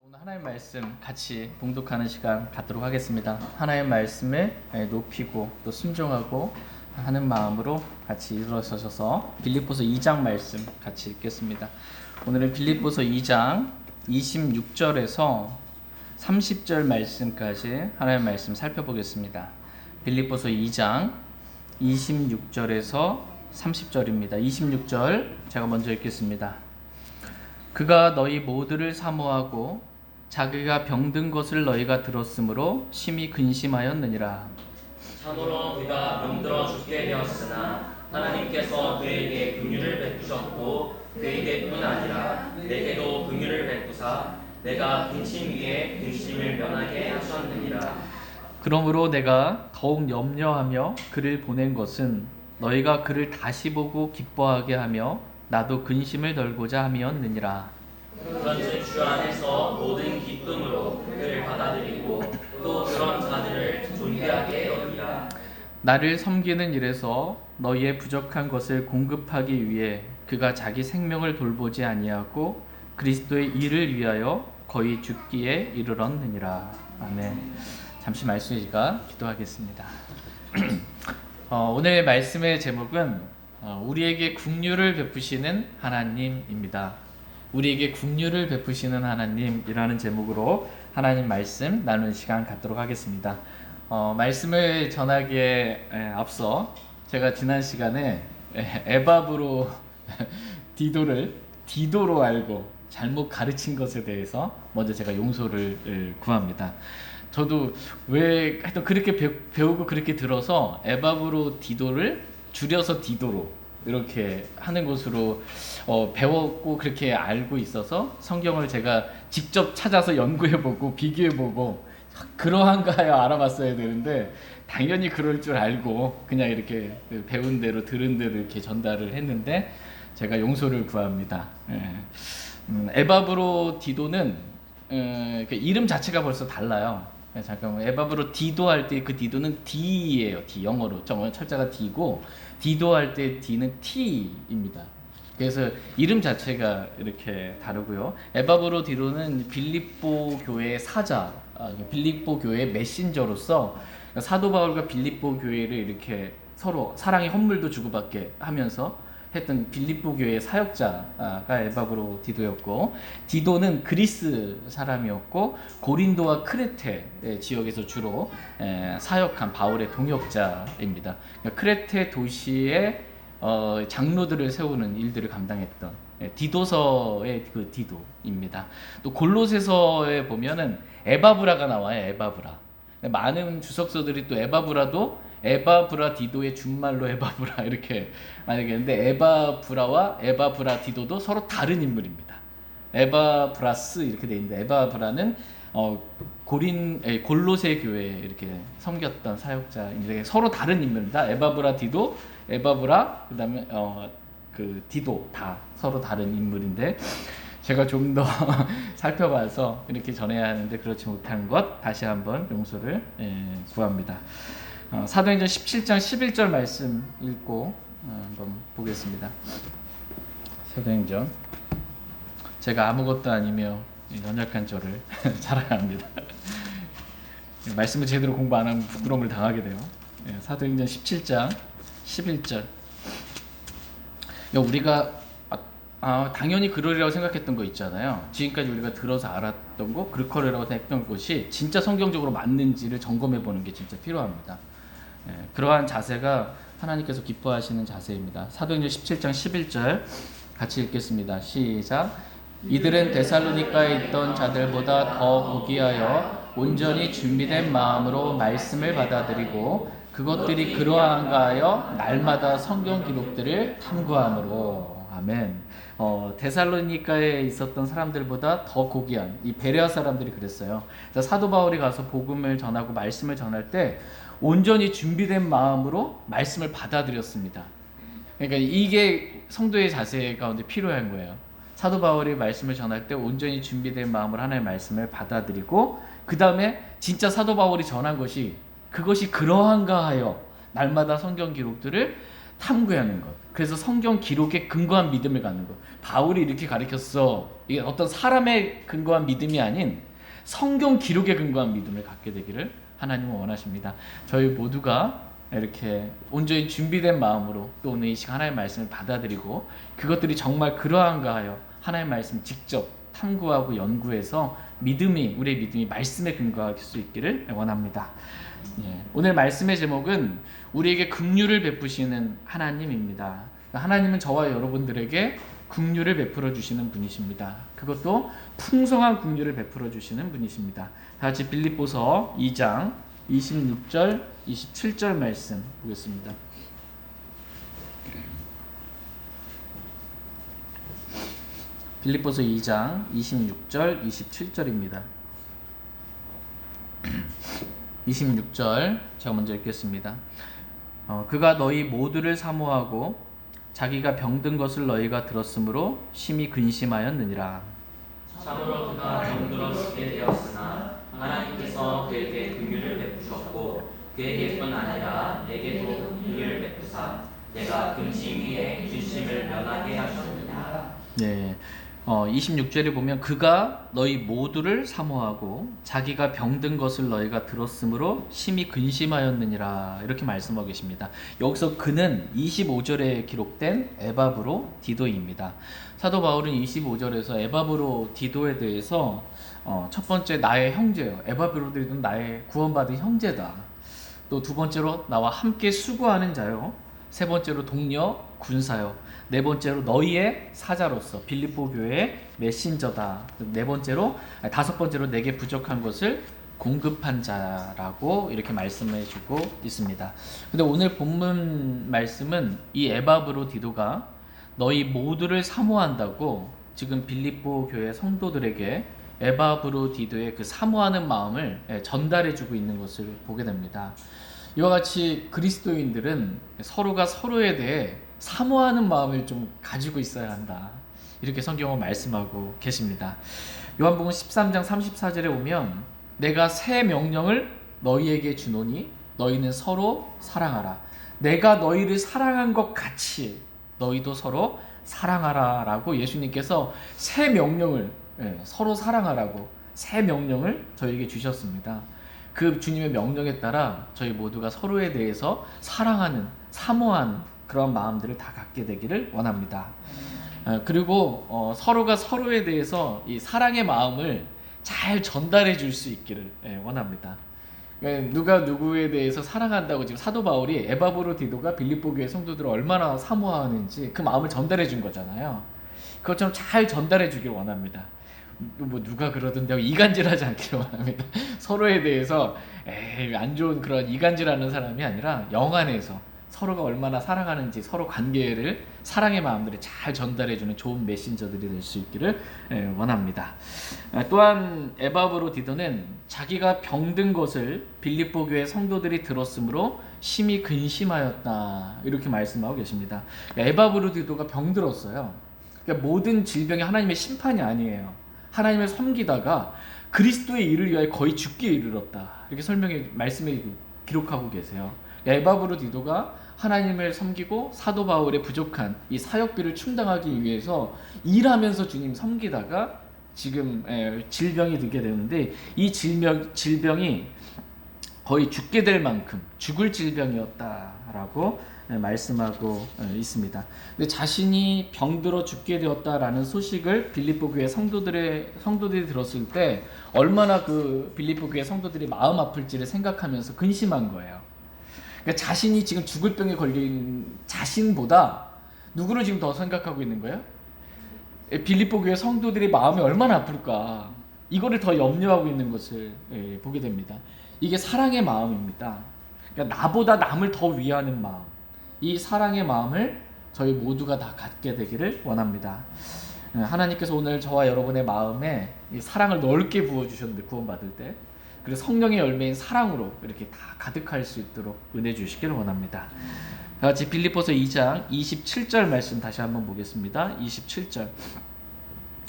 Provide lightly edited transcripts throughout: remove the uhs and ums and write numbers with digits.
오늘 하나님 말씀 같이 봉독하는 시간 갖도록 하겠습니다. 하나님 말씀을 높이고 또 순종하고 하는 마음으로 같이 일어서셔서 빌립보서 2장 말씀 같이 읽겠습니다. 오늘은 빌립보서 2장 26절에서 30절 말씀까지 하나님 말씀 살펴보겠습니다. 빌립보서 2장 26절에서 30절입니다. 26절 제가 먼저 읽겠습니다. 그가 너희 모두를 사모하고 자기가 병든 것을 너희가 들었으므로 심히 근심하였느니라. 참으로 그가 병들어 죽게 되었으나 하나님께서 그에게 긍휼을 베푸셨고 그에게뿐 아니라 내게도 긍휼을 베푸사 내가 근심 위에 근심을 면하게 하셨느니라. 그러므로 내가 더욱 염려하며 그를 보낸 것은 너희가 그를 다시 보고 기뻐하게 하며 나도 근심을 덜고자 함이었느니라. 그런즉 주 안에서 모든 기쁨으로 그를 받아들이고 또 그런 자들을 존귀하게 여기라. 나를 섬기는 일에서 너희의 부족한 것을 공급하기 위해 그가 자기 생명을 돌보지 아니하고 그리스도의 일을 위하여 거의 죽기에 이르렀느니라. 아멘. 잠시 말씀이니까 기도하겠습니다. 오늘 말씀의 제목은 우리에게 긍휼을 베푸시는 하나님입니다. 우리에게 긍휼을 베푸시는 하나님이라는 제목으로 하나님 말씀 나누는 시간 갖도록 하겠습니다. 말씀을 전하기에 앞서 제가 지난 시간에 에바브로 디도로 알고 잘못 가르친 것에 대해서 먼저 제가 용서를 구합니다. 저도 왜 하여튼 그렇게 배우고 그렇게 들어서 에바브로 디도를 줄여서 디도로 이렇게 하는 것으로 배웠고 그렇게 알고 있어서 성경을 제가 직접 찾아서 연구해보고 비교해보고 그러한가요 알아봤어야 되는데 당연히 그럴 줄 알고 그냥 이렇게 배운 대로 들은 대로 이렇게 전달을 했는데 제가 용서를 구합니다. 에바브로 디도는 이름 자체가 벌써 달라요. 잠깐만, 에바브로 디도 할 때 그 디도는 D예요. D, 영어로 철자가 D고 디도 할 때 D는 T입니다. 그래서 이름 자체가 이렇게 다르고요. 에바브로 디도는 빌립보 교회의 사자, 빌립보 교회의 메신저로서 사도 바울과 빌립보 교회를 이렇게 서로 사랑의 선물도 주고받게 하면서 했던 빌립보 교회의 사역자가 에바브로 디도였고, 디도는 그리스 사람이었고 고린도와 크레테 지역에서 주로 사역한 바울의 동역자입니다. 그러니까 크레테 도시의 장로들을 세우는 일들을 감당했던 디도서의 그 디도입니다. 또 골로새서에 보면은 에바브라가 나와요. 에바브라. 많은 주석서들이 또 에바브라 디도의 준말로 에바브라 이렇게 많이 얘기했는데 에바브라와 에바브라 디도도 서로 다른 인물입니다. 에바브라스 이렇게 돼 있는데 에바브라는 골로새 교회에 이렇게 섬겼던 사역자인데 서로 다른 인물입니다. 에바브라 디도, 에바브라 그다음에 그 디도 다 서로 다른 인물인데 제가 좀 더 살펴봐서 이렇게 전해야 하는데 그렇지 못한 것 다시 한번 용서를 구합니다. 사도행전 17장 11절 말씀 읽고 한번 보겠습니다. 사도행전, 제가 아무것도 아니며 연약한 저를 자랑합니다. 말씀을 제대로 공부 안 하면 부끄러움을 당하게 돼요. 사도행전 17장 11절. 우리가 당연히 그러리라고 생각했던 거 있잖아요. 지금까지 우리가 들어서 알았던 거, 그렇거리라고 생각했던 것이 진짜 성경적으로 맞는지를 점검해 보는 게 진짜 필요합니다. 그러한 자세가 하나님께서 기뻐하시는 자세입니다. 사도행전 17장 11절 같이 읽겠습니다. 시작. 이들은 데살로니가에 있던 자들보다 더 고귀하여 온전히 준비된 마음으로 말씀을 받아들이고 그것들이 그러한가 하여 날마다 성경 기록들을 탐구함으로. 아멘. 데살로니가에 있었던 사람들보다 더 고귀한 이 베레아 사람들이 그랬어요. 사도 바울이 가서 복음을 전하고 말씀을 전할 때 온전히 준비된 마음으로 말씀을 받아들였습니다. 그러니까 이게 성도의 자세 가운데 필요한 거예요. 사도 바울이 말씀을 전할 때 온전히 준비된 마음으로 하나님의 말씀을 받아들이고 그 다음에 진짜 사도 바울이 전한 것이 그것이 그러한가 하여 날마다 성경 기록들을 탐구하는 것. 그래서 성경 기록에 근거한 믿음을 갖는 것. 바울이 이렇게 가르쳤어. 이게 어떤 사람의 근거한 믿음이 아닌 성경 기록에 근거한 믿음을 갖게 되기를 하나님은 원하십니다. 저희 모두가 이렇게 온전히 준비된 마음으로 또 오늘 이 시간 하나님의 말씀을 받아들이고 그것들이 정말 그러한가 하여 하나님의 말씀 직접 탐구하고 연구해서 우리의 믿음이 말씀에 근거할 수 있기를 원합니다. 오늘 말씀의 제목은 우리에게 긍휼을 베푸시는 하나님입니다. 하나님은 저와 여러분들에게 긍휼을 베풀어 주시는 분이십니다. 그것도 풍성한 긍휼을 베풀어 주시는 분이십니다. 다 같이 빌립보서 2장 26절 27절 말씀 보겠습니다. 빌립보서 2장 26절 27절입니다. 26절 제가 먼저 읽겠습니다. 그가 너희 모두를 사모하고 자기가 병든 것을 너희가 들었으므로 심히 근심하였느니라. 참으로 그가 병들어 죽게 되었으나 하나님께서 그에게 긍휼을 베푸셨고 그에게뿐 아니라 내게도 긍휼을 베푸사 내가 근심 위에 근심을 면하게 하셨느니라. 네. 26절에 보면 그가 너희 모두를 사모하고 자기가 병든 것을 너희가 들었으므로 심히 근심하였느니라 이렇게 말씀하고 계십니다. 여기서 그는 25절에 기록된 에바브로 디도입니다. 사도 바울은 25절에서 에바브로 디도에 대해서 첫 번째 나의 형제요. 에바브로 디도는 나의 구원받은 형제다. 또 두 번째로 나와 함께 수고하는 자요. 세 번째로 동료 군사요. 네 번째로 너희의 사자로서 빌립보 교회의 메신저다. 다섯 번째로 내게 부족한 것을 공급한 자라고 이렇게 말씀해 주고 있습니다. 근데 오늘 본문 말씀은 이 에바브로 디도가 너희 모두를 사모한다고 지금 빌립보 교회 성도들에게 에바브로 디도의 그 사모하는 마음을 전달해 주고 있는 것을 보게 됩니다. 이와 같이 그리스도인들은 서로가 서로에 대해 사모하는 마음을 좀 가지고 있어야 한다. 이렇게 성경은 말씀하고 계십니다. 요한복음 13장 34절에 보면 내가 새 명령을 너희에게 주노니 너희는 서로 사랑하라. 내가 너희를 사랑한 것 같이 너희도 서로 사랑하라 라고 예수님께서 새 명령을 서로 사랑하라고 새 명령을 저희에게 주셨습니다. 그 주님의 명령에 따라 저희 모두가 서로에 대해서 사랑하는 사모하는 그런 마음들을 다 갖게 되기를 원합니다. 그리고 서로가 서로에 대해서 이 사랑의 마음을 잘 전달해 줄 수 있기를 원합니다. 누가 누구에 대해서 사랑한다고 지금 사도 바울이 에바브로 디도가 빌립보 교회 성도들을 얼마나 사모하는지 그 마음을 전달해 준 거잖아요. 그것처럼 잘 전달해 주길 원합니다. 뭐 누가 그러던데 이간질하지 않기를 원합니다. 서로에 대해서 안 좋은 그런 이간질하는 사람이 아니라 영 안에서 서로가 얼마나 사랑하는지 서로 관계를 사랑의 마음들을 잘 전달해주는 좋은 메신저들이 될 수 있기를 원합니다. 또한 에바브로 디도는 자기가 병든 것을 빌립보 교회 성도들이 들었으므로 심히 근심하였다 이렇게 말씀하고 계십니다. 에바브로 디도가 병들었어요. 그러니까 모든 질병이 하나님의 심판이 아니에요. 하나님을 섬기다가 그리스도의 일을 위하여 거의 죽기에 이르렀다 이렇게 말씀에 기록하고 계세요. 에바브로 디도가 하나님을 섬기고 사도 바울의 부족한 이 사역비를 충당하기 위해서 일하면서 주님 섬기다가 지금 질병이 들게 되는데 이 질병이 거의 죽게 될 만큼 죽을 질병이었다라고 말씀하고 있습니다. 근데 자신이 병들어 죽게 되었다라는 소식을 빌립보 교회 성도들이 들었을 때 얼마나 그 빌립보 교회 성도들이 마음 아플지를 생각하면서 근심한 거예요. 그러니까 자신이 지금 죽을 병에 걸린 자신보다 누구를 지금 더 생각하고 있는 거예요? 빌립보 교회 성도들이 마음이 얼마나 아플까 이거를 더 염려하고 있는 것을 보게 됩니다. 이게 사랑의 마음입니다. 그러니까 나보다 남을 더 위하는 마음, 이 사랑의 마음을 저희 모두가 다 갖게 되기를 원합니다. 하나님께서 오늘 저와 여러분의 마음에 이 사랑을 넓게 부어주셨는데 구원받을 때 그래서 성령의 열매인 사랑으로 이렇게 다 가득할 수 있도록 은혜 주시기를 원합니다. 다 같이 빌립보서 2장 27절 말씀 다시 한번 보겠습니다. 27절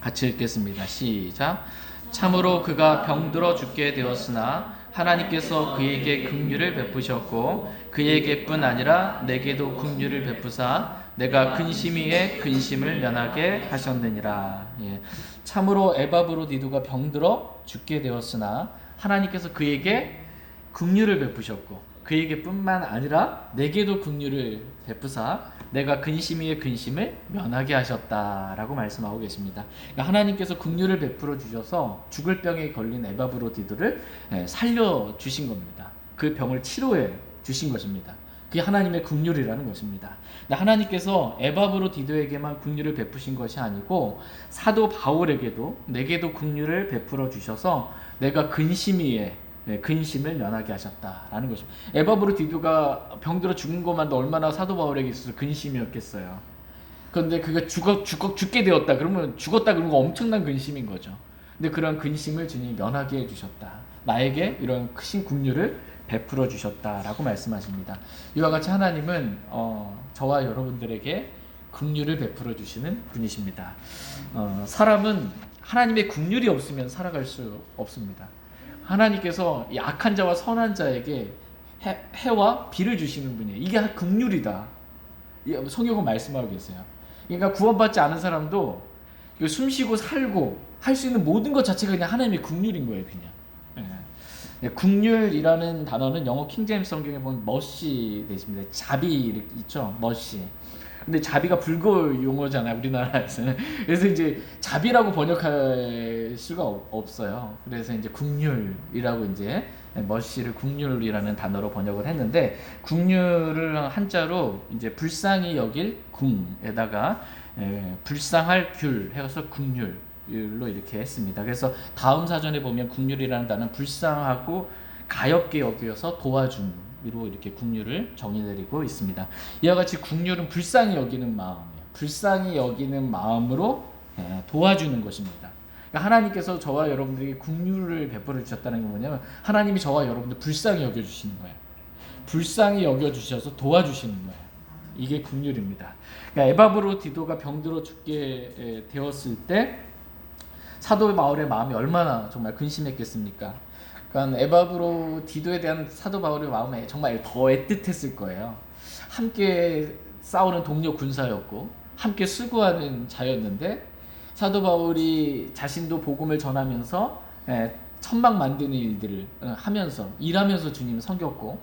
같이 읽겠습니다. 시작. 참으로 그가 병들어 죽게 되었으나 하나님께서 그에게 긍휼을 베푸셨고 그에게뿐 아니라 내게도 긍휼을 베푸사 내가 근심 위에 근심을 면하게 하셨느니라. 예. 참으로 에바브로디도가 병들어 죽게 되었으나 하나님께서 그에게 긍휼을 베푸셨고 그에게뿐만 아니라 내게도 긍휼을 베푸사 내가 근심 위에 근심을 면하게 하셨다라고 말씀하고 계십니다. 그러니까 하나님께서 긍휼을 베풀어 주셔서 죽을 병에 걸린 에바브로디도를 살려 주신 겁니다. 그 병을 치료해 주신 것입니다. 그게 하나님의 긍휼이라는 것입니다. 하나님께서 에바브로디도에게만 긍휼을 베푸신 것이 아니고 사도 바울에게도 내게도 긍휼을 베풀어 주셔서 내가 근심 위에 근심을 면하게 하셨다라는 것입니다. 에바브로디도가 병들어 죽은 것만도 얼마나 사도 바울에게 있어서 근심이었겠어요. 그런데 그가 죽게 되었다 그러면 죽었다 그런 거 엄청난 근심인 거죠. 근데 그런 근심을 주님이 면하게 해주셨다. 나에게 이런 크신 긍휼을 베풀어 주셨다라고 말씀하십니다. 이와 같이 하나님은 저와 여러분들에게 긍휼을 베풀어 주시는 분이십니다. 사람은 하나님의 긍휼이 없으면 살아갈 수 없습니다. 하나님께서 이 악한 자와 선한 자에게 해와 비를 주시는 분이에요. 이게 긍휼이다. 성경은 말씀하고 계세요. 그러니까 구원받지 않은 사람도 숨쉬고 살고 할 수 있는 모든 것 자체가 그냥 하나님의 긍휼인 거예요. 그냥. 긍휼이라는 단어는 영어 킹제임스 성경에 보면 mercy 되어 있습니다. 자비 있죠. mercy. 근데 자비가 불교 용어잖아요, 우리나라에서는. 그래서 이제 자비라고 번역할 수가 없어요. 그래서 이제 긍휼이라고 이제 mercy를 긍휼이라는 단어로 번역을 했는데, 긍휼을 한자로 이제 불쌍히 여길 궁에다가 불쌍할 귤 해서 긍휼로 이렇게 했습니다. 그래서 다음 사전에 보면 긍휼이라는 단어는 불쌍하고 가엾게 여겨서 도와줌으로 이렇게 긍휼을 정의 내리고 있습니다. 이와 같이 긍휼은 불쌍히 여기는 마음이에요. 불쌍히 여기는 마음으로 도와주는 것입니다. 그러니까 하나님께서 저와 여러분들에게 긍휼을 베풀어 주셨다는 건 뭐냐면 하나님이 저와 여러분들 불쌍히 여겨 주시는 거예요. 불쌍히 여겨 주셔서 도와주시는 거예요. 이게 긍휼입니다. 그러니까 에바브로디도가 병들어 죽게 되었을 때 사도 바울의 마음이 얼마나 정말 근심했겠습니까? 그러니까 에바브로디도에 대한 사도 바울의 마음에 정말 더 애틋했을 거예요. 함께 싸우는 동료 군사였고 함께 수고하는 자였는데 사도 바울이 자신도 복음을 전하면서 천막 만드는 일들을 하면서 일하면서 주님을 섬겼고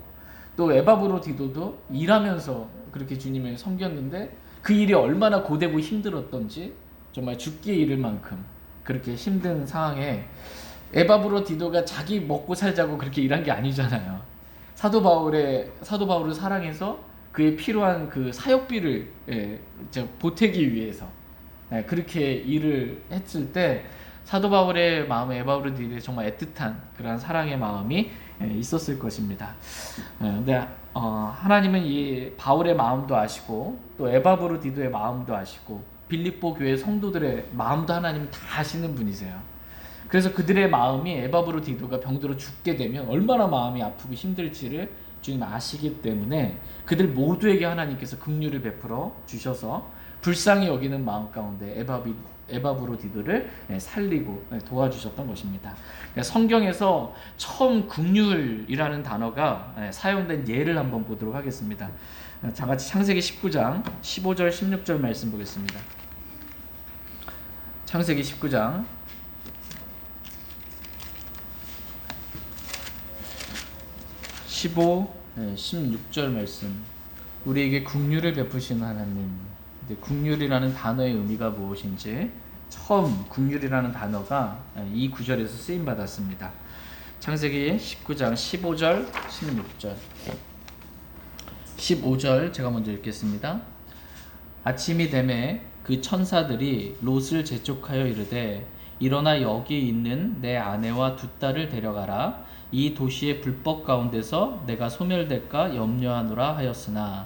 또 에바브로디도도 일하면서 그렇게 주님을 섬겼는데 그 일이 얼마나 고되고 힘들었던지 정말 죽기에 이를 만큼 그렇게 힘든 상황에 에바브로디도가 자기 먹고 살자고 그렇게 일한 게 아니잖아요. 사도 바울을 사랑해서 그에 필요한 그 사역비를 보태기 위해서 그렇게 일을 했을 때 사도 바울의 마음에 에바브로디도에 정말 애틋한 그런 사랑의 마음이 있었을 것입니다. 근데 하나님은 이 바울의 마음도 아시고 또 에바브로디도의 마음도 아시고 빌립보 교회 성도들의 마음도 하나님은 다 아시는 분이세요. 그래서 그들의 마음이 에바브로디도가 병들어 죽게 되면 얼마나 마음이 아프고 힘들지를 주님 아시기 때문에 그들 모두에게 하나님께서 긍휼을 베풀어 주셔서 불쌍히 여기는 마음 가운데 에바브로디도를 살리고 도와주셨던 것입니다. 성경에서 처음 긍휼이라는 단어가 사용된 예를 한번 보도록 하겠습니다. 자같이 창세기 19장 15절 16절 말씀 보겠습니다. 창세기 19장 15, 16절 말씀. 우리에게 긍휼을 베푸시는 하나님. 긍휼이라는 단어의 의미가 무엇인지 처음 긍휼이라는 단어가 이 구절에서 쓰임 받았습니다. 창세기 19장 15절, 16절. 15절 제가 먼저 읽겠습니다. 아침이 되매 그 천사들이 롯을 재촉하여 이르되 일어나 여기 있는 내 아내와 두 딸을 데려가라. 이 도시의 불법 가운데서 내가 소멸될까 염려하노라 하였으나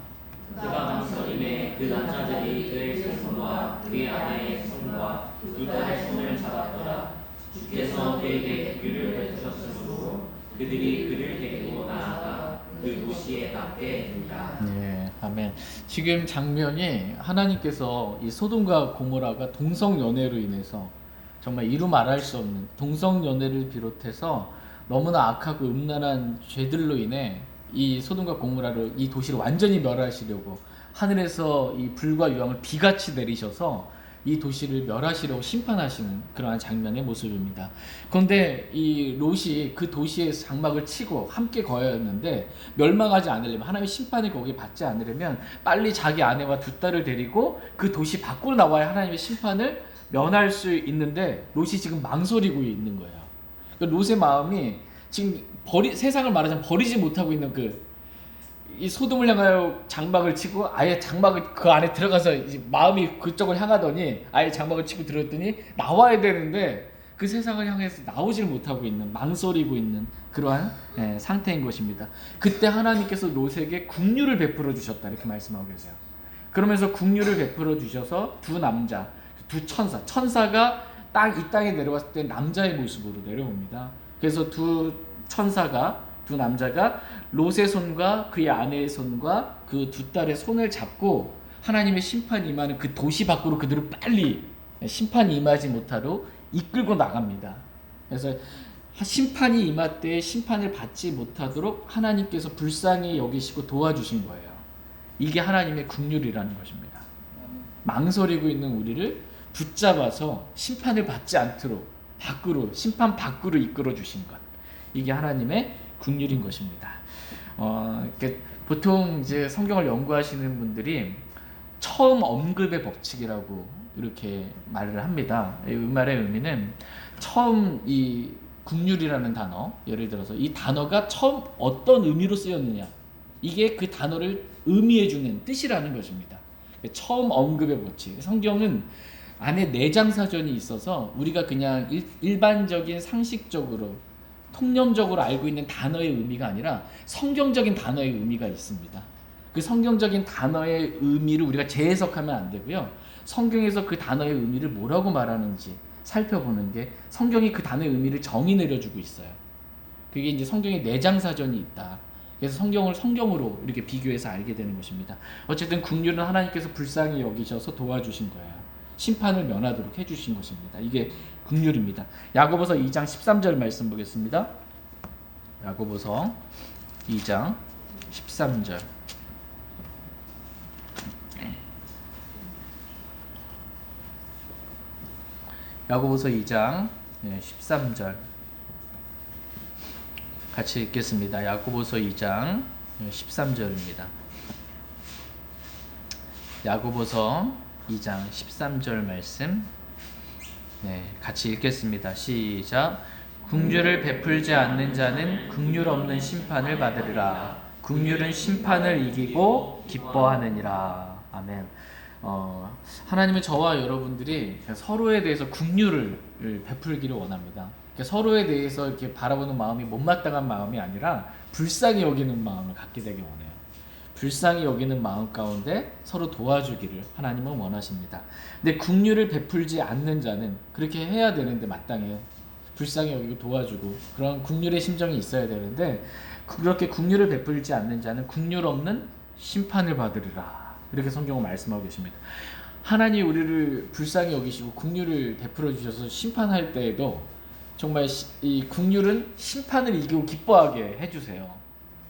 그가 망설임에 그 남자들이 그의 손과 그의 아내의 손과 두 딸의 손을 잡았더라. 주께서 그에게 긍휼을 베푸셨으므로 그들이 그를 데리고 나아가 그 도시에 닿게 된다. 네, 아멘. 지금 장면이 하나님께서 이 소돔과 고모라가 동성 연애로 인해서 정말 이루 말할 수 없는 동성 연애를 비롯해서 너무나 악하고 음란한 죄들로 인해 이 소돔과 고모라를, 이 도시를 완전히 멸하시려고 하늘에서 이 불과 유황을 비같이 내리셔서 이 도시를 멸하시려고 심판하시는 그러한 장면의 모습입니다. 그런데 이 롯이 그 도시의 장막을 치고 함께 거하였는데 멸망하지 않으려면, 하나님의 심판을 거기에 받지 않으려면 빨리 자기 아내와 두 딸을 데리고 그 도시 밖으로 나와야 하나님의 심판을 면할 수 있는데 롯이 지금 망설이고 있는 거예요. 롯의 마음이 지금 세상을 말하자면 버리지 못하고 있는 이 소돔을 향하여 장막을 치고 아예 장막을 그 안에 들어가서 이제 마음이 그쪽을 향하더니 아예 장막을 치고 들었더니 나와야 되는데 그 세상을 향해서 나오질 못하고 있는, 망설이고 있는 그러한 상태인 것입니다. 그때 하나님께서 롯에게 긍휼을 베풀어 주셨다 이렇게 말씀하고 계세요. 그러면서 긍휼을 베풀어 주셔서 두 남자, 두 천사가 이 땅에 내려왔을 때 남자의 모습으로 내려옵니다. 그래서 두 남자가 롯의 손과 그의 아내의 손과 그 두 딸의 손을 잡고 하나님의 심판이 임하는 그 도시 밖으로 그들을 빨리 심판이 임하지 못하도록 이끌고 나갑니다. 그래서 심판이 임할 때 심판을 받지 못하도록 하나님께서 불쌍히 여기시고 도와주신 거예요. 이게 하나님의 긍휼이라는 것입니다. 망설이고 있는 우리를 붙잡아서 심판을 받지 않도록 심판 밖으로 이끌어 주신 것, 이게 하나님의 긍휼인 것입니다. 보통 이제 성경을 연구하시는 분들이 처음 언급의 법칙이라고 이렇게 말을 합니다. 이 말의 의미는 처음 이 긍휼이라는 단어, 예를 들어서 이 단어가 처음 어떤 의미로 쓰였느냐, 이게 그 단어를 의미해주는 뜻이라는 것입니다. 처음 언급의 법칙. 성경은 안에 내장사전이 있어서 우리가 그냥 일반적인 상식적으로 통념적으로 알고 있는 단어의 의미가 아니라 성경적인 단어의 의미가 있습니다. 그 성경적인 단어의 의미를 우리가 재해석하면 안 되고요. 성경에서 그 단어의 의미를 뭐라고 말하는지 살펴보는 게, 성경이 그 단어의 의미를 정의 내려주고 있어요. 그게 이제 성경에 내장사전이 있다. 그래서 성경을 성경으로 이렇게 비교해서 알게 되는 것입니다. 어쨌든 긍휼은 하나님께서 불쌍히 여기셔서 도와주신 거예요. 심판을 면하도록 해주신 것입니다. 이게 긍휼입니다. 야고보서 2장 13절 말씀 보겠습니다. 야고보서 2장 13절. 야고보서 2장 13절 같이 읽겠습니다. 야고보서 2장 13절입니다. 야고보서 2장 13절 말씀 같이 읽겠습니다. 시작. 긍휼을 베풀지 않는 자는 긍휼 없는 심판을 받으리라. 긍휼은 심판을 이기고 기뻐하느니라. 아멘. 하나님은 저와 여러분들이 서로에 대해서 긍휼을 베풀기를 원합니다. 서로에 대해서 이렇게 바라보는 마음이 못마땅한 마음이 아니라 불쌍히 여기는 마음을 갖게 되길 원해요. 불쌍히 여기는 마음 가운데 서로 도와주기를 하나님은 원하십니다. 근데 긍휼을 베풀지 않는 자는 그렇게 해야 되는데, 마땅해요. 불쌍히 여기고 도와주고 그런 긍휼의 심정이 있어야 되는데, 그렇게 긍휼을 베풀지 않는 자는 긍휼 없는 심판을 받으리라. 이렇게 성경은 말씀하고 계십니다. 하나님 우리를 불쌍히 여기시고 긍휼을 베풀어 주셔서 심판할 때에도 정말 이 긍휼은 심판을 이기고 기뻐하게 해주세요.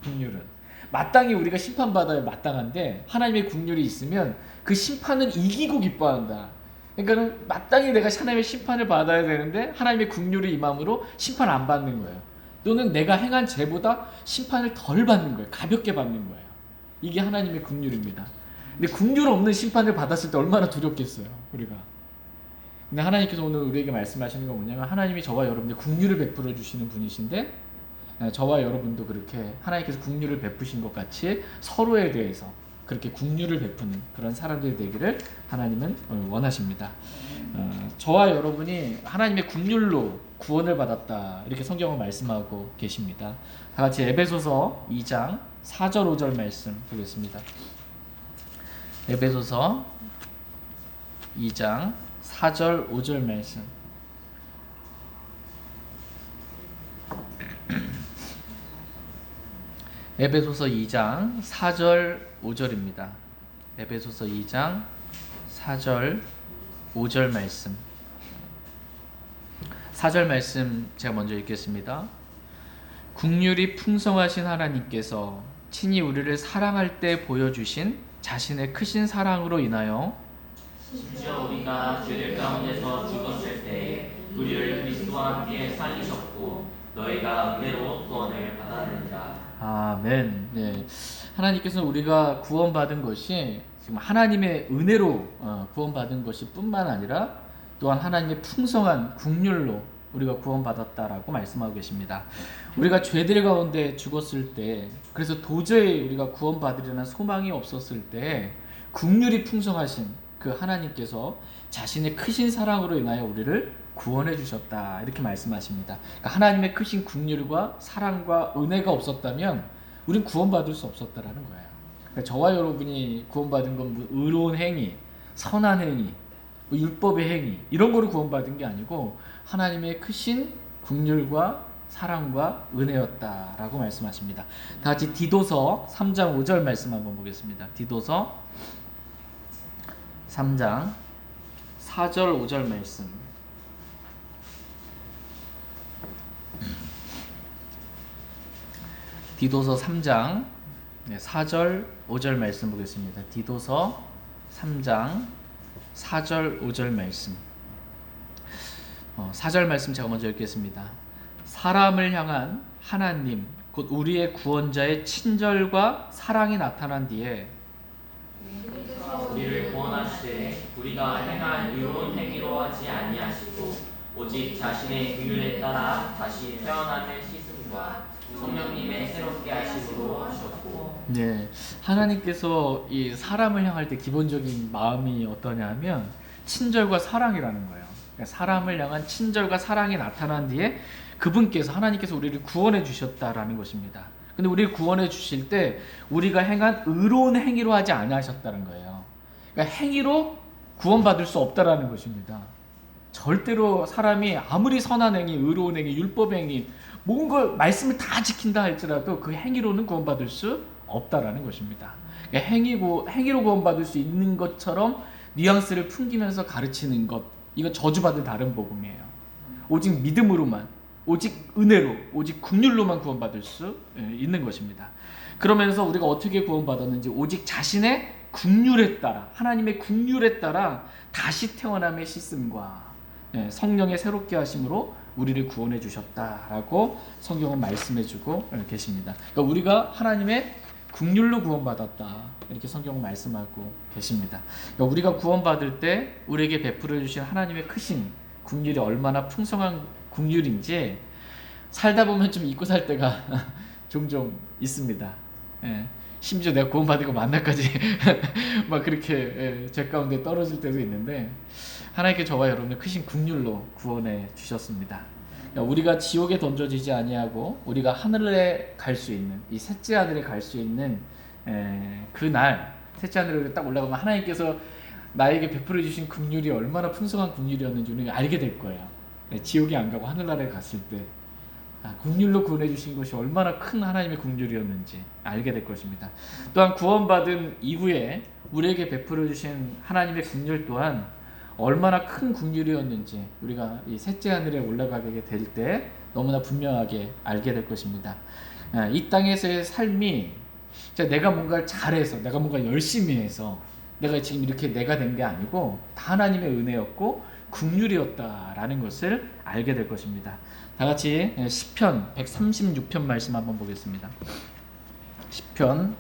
긍휼은 마땅히 우리가 심판받아야 마땅한데, 하나님의 긍휼이 있으면 그 심판을 이기고 기뻐한다. 그러니까 마땅히 내가 하나님의 심판을 받아야 되는데 하나님의 긍휼이 임함으로 심판 안 받는 거예요. 또는 내가 행한 죄보다 심판을 덜 받는 거예요. 가볍게 받는 거예요. 이게 하나님의 긍휼입니다. 근데 긍휼 없는 심판을 받았을 때 얼마나 두렵겠어요, 우리가. 근데 하나님께서 오늘 우리에게 말씀하시는 건 뭐냐면, 하나님이 저와 여러분들 긍휼을 베풀어 주시는 분이신데, 저와 여러분도 그렇게 하나님께서 긍휼을 베푸신 것 같이 서로에 대해서 그렇게 긍휼을 베푸는 그런 사람들이 되기를 하나님은 원하십니다. 저와 여러분이 하나님의 긍휼로 구원을 받았다, 이렇게 성경은 말씀하고 계십니다. 다 같이 에베소서 2장 4절 5절 말씀 보겠습니다. 에베소서 2장 4절 5절 말씀. 에베소서 2장 4절 5절입니다. 에베소서 2장 4절 5절 말씀. 4절 말씀 제가 먼저 읽겠습니다. 긍휼이 풍성하신 하나님께서 친히 우리를 사랑할 때 보여주신 자신의 크신 사랑으로 인하여 심지어 우리가 죄들 가운데서 죽었을 때 우리를 그리스도와 함께 살리셨고 너희가 은혜로 구원을 받았느니라. 아멘. 네. 하나님께서는 우리가 구원받은 것이 지금 하나님의 은혜로 구원받은 것이 뿐만 아니라 또한 하나님의 풍성한 긍휼로 우리가 구원받았다라고 말씀하고 계십니다. 우리가 죄들 가운데 죽었을 때, 그래서 도저히 우리가 구원받으려는 소망이 없었을 때 긍휼이 풍성하신 그 하나님께서 자신의 크신 사랑으로 인하여 우리를 구원해 주셨다, 이렇게 말씀하십니다. 그러니까 하나님의 크신 긍휼과 사랑과 은혜가 없었다면 우린 구원받을 수 없었다라는 거예요. 그러니까 저와 여러분이 구원받은 건 뭐 의로운 행위, 선한 행위, 뭐 율법의 행위 이런 거로 구원받은 게 아니고 하나님의 크신 긍휼과 사랑과 은혜였다라고 말씀하십니다. 다 같이 디도서 3장 5절 말씀 한번 보겠습니다. 디도서 3장 4절 5절 말씀. 디도서 3장 4절 5절 말씀 보겠습니다. 디도서 3장 4절 5절 말씀. 4절 말씀 제가 먼저 읽겠습니다. 사람을 향한 하나님 곧 우리의 구원자의 친절과 사랑이 나타난 뒤에 우리를 구원하시되 우리가 행한 의로운 행위로 하지 아니하시고 오직 자신의 긍휼에 따라 다시 태어남의 씻음과 성령님의 새롭게 하심으로 하셨고. 네, 하나님께서 이 사람을 향할 때 기본적인 마음이 어떠냐면 친절과 사랑이라는 거예요. 그러니까 사람을 향한 친절과 사랑이 나타난 뒤에 그분께서 하나님께서 우리를 구원해 주셨다라는 것입니다. 근데 우리를 구원해 주실 때 우리가 행한 의로운 행위로 하지 아니하셨다는 거예요. 그러니까 행위로 구원받을 수 없다라는 것입니다. 절대로 사람이 아무리 선한 행위, 의로운 행위, 율법 행위, 뭔가 말씀을 다 지킨다 할지라도 그 행위로는 구원받을 수 없다라는 것입니다. 그러니까 행위로 구원받을 수 있는 것처럼 뉘앙스를 풍기면서 가르치는 것, 이건 저주받을 다른 복음이에요. 오직 믿음으로만, 오직 은혜로, 오직 긍휼로만 구원받을 수 있는 것입니다. 그러면서 우리가 어떻게 구원받았는지 오직 자신의 긍휼에 따라, 하나님의 긍휼에 따라 다시 태어남의 씻음과 성령의 새롭게 하심으로 우리를 구원해 주셨다라고 성경은 말씀해 주고 계십니다. 그러니까 우리가 하나님의 긍휼로 구원받았다, 이렇게 성경은 말씀하고 계십니다. 그러니까 우리가 구원받을 때 우리에게 베풀어 주신 하나님의 크신 긍휼이 얼마나 풍성한 긍휼인지 살다 보면 좀 잊고 살 때가 종종 있습니다. 심지어 내가 구원받은 거 만나까지 막 그렇게 죄 가운데 떨어질 때도 있는데 하나님께 저와 여러분을 크신 긍휼로 구원해 주셨습니다. 우리가 지옥에 던져지지 아니하고 우리가 하늘에 갈 수 있는, 이 셋째 하늘에 갈 수 있는 그날 셋째 하늘에 딱 올라가면 하나님께서 나에게 베풀어 주신 긍휼이 얼마나 풍성한 긍휼이었는지 우리가 알게 될 거예요. 지옥에 안 가고 하늘나라에 갔을 때 긍휼로 구원해 주신 것이 얼마나 큰 하나님의 긍휼이었는지 알게 될 것입니다. 또한 구원받은 이후에 우리에게 베풀어 주신 하나님의 긍휼 또한 얼마나 큰 긍휼이었는지 우리가 이 셋째 하늘에 올라가게 될 때 너무나 분명하게 알게 될 것입니다. 이 땅에서의 삶이 내가 뭔가를 잘해서, 내가 뭔가 열심히 해서 내가 지금 이렇게 내가 된 게 아니고 다 하나님의 은혜였고 긍휼이었다라는 것을 알게 될 것입니다. 다 같이 시편 136편 말씀 한번 보겠습니다. 시편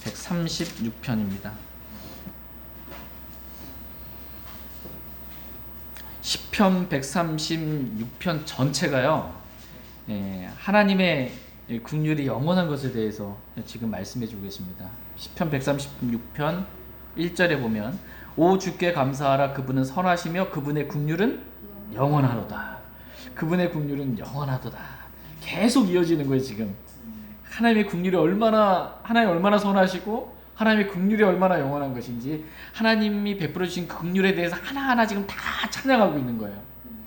136편입니다. 시편 136편 전체가요, 하나님의 긍휼이 영원한 것에 대해서 지금 말씀해 주고 계십니다. 시편 136편 1절에 보면 오 주께 감사하라, 그분은 선하시며 그분의 긍휼은 영원하도다. 그분의 긍휼은 영원하도다. 계속 이어지는 거예요. 지금 하나님의 긍휼이 하나님 얼마나 선하시고 하나님의 긍휼이 얼마나 영원한 것인지 하나님이 베풀어 주신 긍휼에 대해서 하나하나 지금 다 찬양하고 있는 거예요.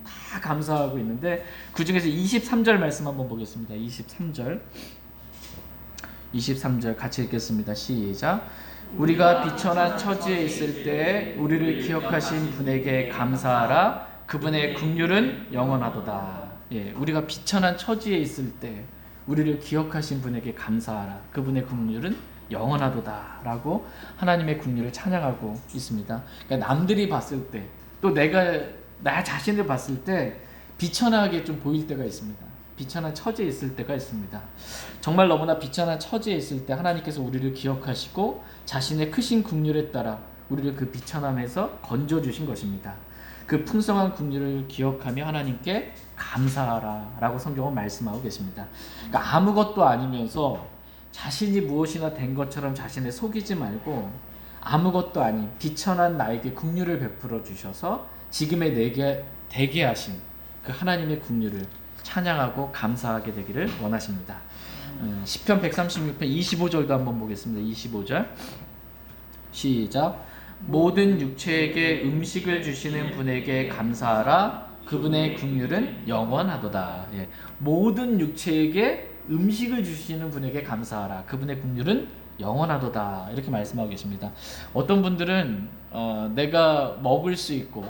다 감사하고 있는데 그 중에서 23절 말씀 한번 보겠습니다. 23절 같이 읽겠습니다. 시작. 우리가 비천한 처지에 있을 때 우리를 기억하신 분에게 감사하라. 그분의 긍휼은 영원하도다. 예, 우리가 비천한 처지에 있을 때 우리를 기억하신 분에게 감사하라. 그분의 긍휼은 영원하도다라고 하나님의 긍휼을 찬양하고 있습니다. 그러니까 남들이 봤을 때 또 내가 나 자신을 봤을 때 비천하게 좀 보일 때가 있습니다. 비천한 처지에 있을 때가 있습니다. 정말 너무나 비천한 처지에 있을 때 하나님께서 우리를 기억하시고 자신의 크신 긍휼에 따라 우리를 그 비천함에서 건져주신 것입니다. 그 풍성한 긍휼을 기억하며 하나님께 감사하라라고 성경은 말씀하고 계십니다. 그러니까 아무것도 아니면서 자신이 무엇이나 된 것처럼 자신을 속이지 말고 아무것도 아닌 비천한 나에게 긍휼을 베풀어 주셔서 지금의 내게 되게 하신 그 하나님의 긍휼을 찬양하고 감사하게 되기를 원하십니다. 시편 136편 25절도 한번 보겠습니다. 25절 시작. 모든 육체에게 음식을 주시는 분에게 감사하라. 그분의 긍휼은 영원하도다. 예. 모든 육체에게 음식을 주시는 분에게 감사하라. 그분의 긍휼은 영원하도다. 이렇게 말씀하고 계십니다. 어떤 분들은 내가 먹을 수 있고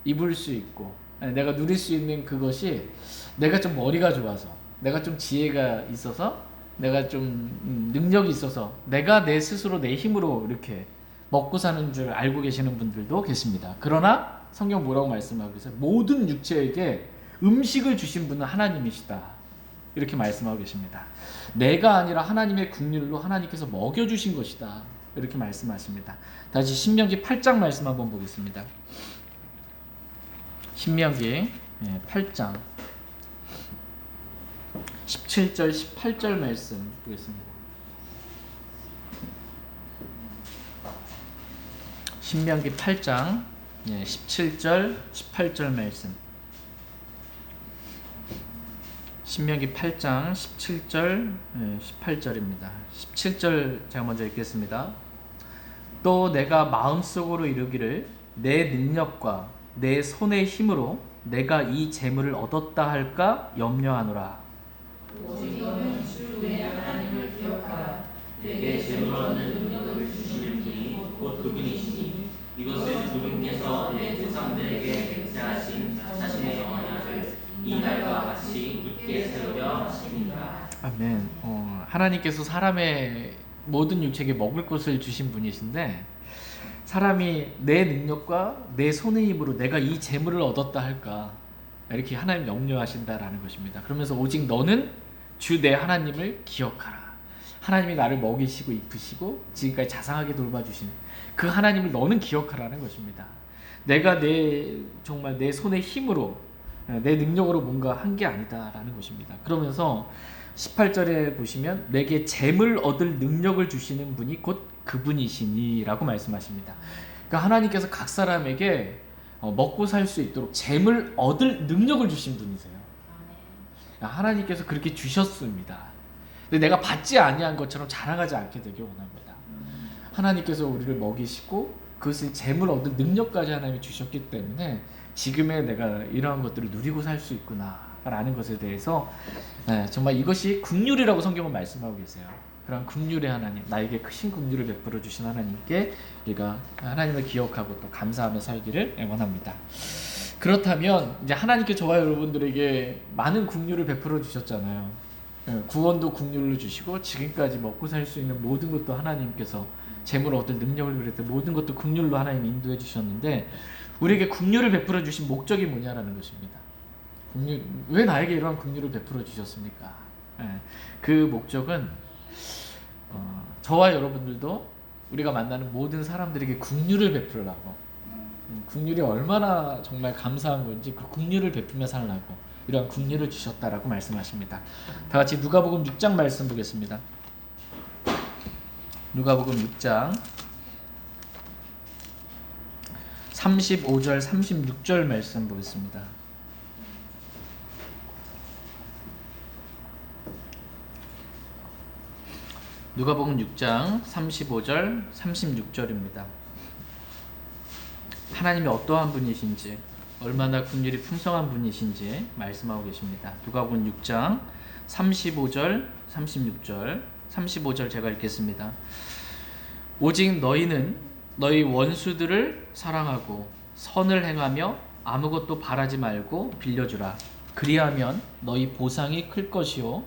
입을 수 있고 내가 누릴 수 있는 그것이 내가 좀 머리가 좋아서 내가 좀 지혜가 있어서 내가 좀 능력이 있어서 내가 내 스스로 내 힘으로 이렇게 먹고 사는 줄 알고 계시는 분들도 계십니다. 그러나 성경 뭐라고 말씀하고 계세요? 모든 육체에게 음식을 주신 분은 하나님이시다. 이렇게 말씀하고 계십니다. 내가 아니라 하나님의 긍휼로 하나님께서 먹여주신 것이다. 이렇게 말씀하십니다. 다시 신명기 8장 말씀 한번 보겠습니다. 신명기 8장 17절 18절 말씀 보겠습니다. 신명기 8장 17절 18절 말씀. 신명기 8장 17절 18절입니다. 17절 제가 먼저 읽겠습니다. 또 내가 마음속으로 이르기를 내 능력과 내 손의 힘으로 내가 이 재물을 얻었다 할까 염려하노라. 오직 너는 주 내 하나님을 기억하라. 내게 재물 얻는 능력을 주시는 분이 곧 그분이시니 이것을 그분께서 내 조상들에게 맹세하신 자신의 언약을 이 날과 같이 굳게 세우려 하십니다. 아멘. 하나님께서 사람의 모든 육체에게 먹을 것을 주신 분이신데 사람이 내 능력과 내 손의 힘으로 내가 이 재물을 얻었다 할까 이렇게 하나님 염려하신다라는 것입니다. 그러면서 오직 너는 주 내 하나님을 기억하라. 하나님이 나를 먹이시고 입히시고 지금까지 자상하게 돌봐주신 그 하나님을 너는 기억하라는 것입니다. 내가 정말 내 손의 힘으로 내 능력으로 뭔가 한 게 아니다라는 것입니다. 그러면서 18절에 보시면 내게 재물 얻을 능력을 주시는 분이 곧 그분이시니 라고 말씀하십니다. 그러니까 하나님께서 각 사람에게 먹고 살 수 있도록 재물 얻을 능력을 주신 분이세요. 하나님께서 그렇게 주셨습니다. 근데 내가 받지 아니한 것처럼 자랑하지 않게 되길 원합니다. 하나님께서 우리를 먹이시고 그것을 재물 얻을 능력까지 하나님이 주셨기 때문에 지금의 내가 이러한 것들을 누리고 살 수 있구나 라는 것에 대해서 정말 이것이 긍휼이라고 성경은 말씀하고 계세요. 그런 긍휼의 하나님, 나에게 크신 긍휼을 베풀어 주신 하나님께 우리가 하나님을 기억하고 또 감사하며 살기를 원합니다. 그렇다면 이제 하나님께 저와 여러분들에게 많은 긍휼을 베풀어 주셨잖아요. 구원도 긍휼로 주시고 지금까지 먹고 살 수 있는 모든 것도 하나님께서 재물 얻을 능력을 그랬을 때 모든 것도 긍휼로 하나님 인도해 주셨는데 우리에게 긍휼을 베풀어 주신 목적이 뭐냐라는 것입니다. 왜 나에게 이러한 긍휼을 베풀어 주셨습니까? 그 목적은 저와 여러분들도 우리가 만나는 모든 사람들에게 긍휼을 베풀라고 긍휼이 얼마나 정말 감사한 건지 그 긍휼을 베풀며 살라고 이러한 긍휼을 주셨다라고 말씀하십니다. 다 같이 누가복음 6장 말씀 보겠습니다. 누가복음 6장 35절 36절 말씀 보겠습니다. 누가복음 6장 35절 36절입니다. 하나님이 어떠한 분이신지 얼마나 긍휼이 풍성한 분이신지 말씀하고 계십니다. 누가복음 6장 35절 36절 35절 제가 읽겠습니다. 오직 너희는 너희 원수들을 사랑하고 선을 행하며 아무것도 바라지 말고 빌려주라. 그리하면 너희 보상이 클 것이요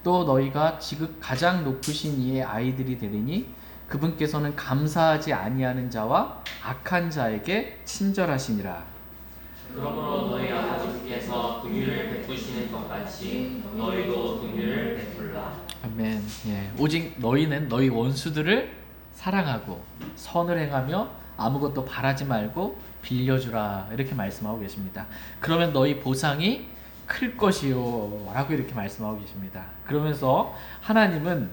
또 너희가 지극 가장 높으신 이의 아이들이 되리니 그분께서는 감사하지 아니하는 자와 악한 자에게 친절하시니라. 그러므로 너희 아버지께서 긍휼을 베푸시는 것 같이 너희도 긍휼을 베풀라. 아멘. 예. 오직 너희는 너희 원수들을 사랑하고 선을 행하며 아무것도 바라지 말고 빌려주라 이렇게 말씀하고 계십니다. 그러면 너희 보상이 클 것이요 라고 이렇게 말씀하고 계십니다. 그러면서 하나님은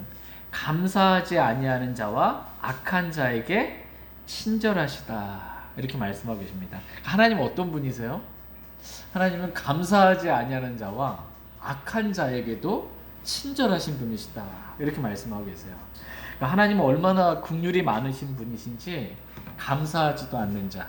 감사하지 아니하는 자와 악한 자에게 친절하시다 이렇게 말씀하고 계십니다. 하나님은 어떤 분이세요? 하나님은 감사하지 아니하는 자와 악한 자에게도 친절하신 분이시다 이렇게 말씀하고 계세요. 그러니까 하나님은 얼마나 긍휼이 많으신 분이신지 감사하지도 않는 자,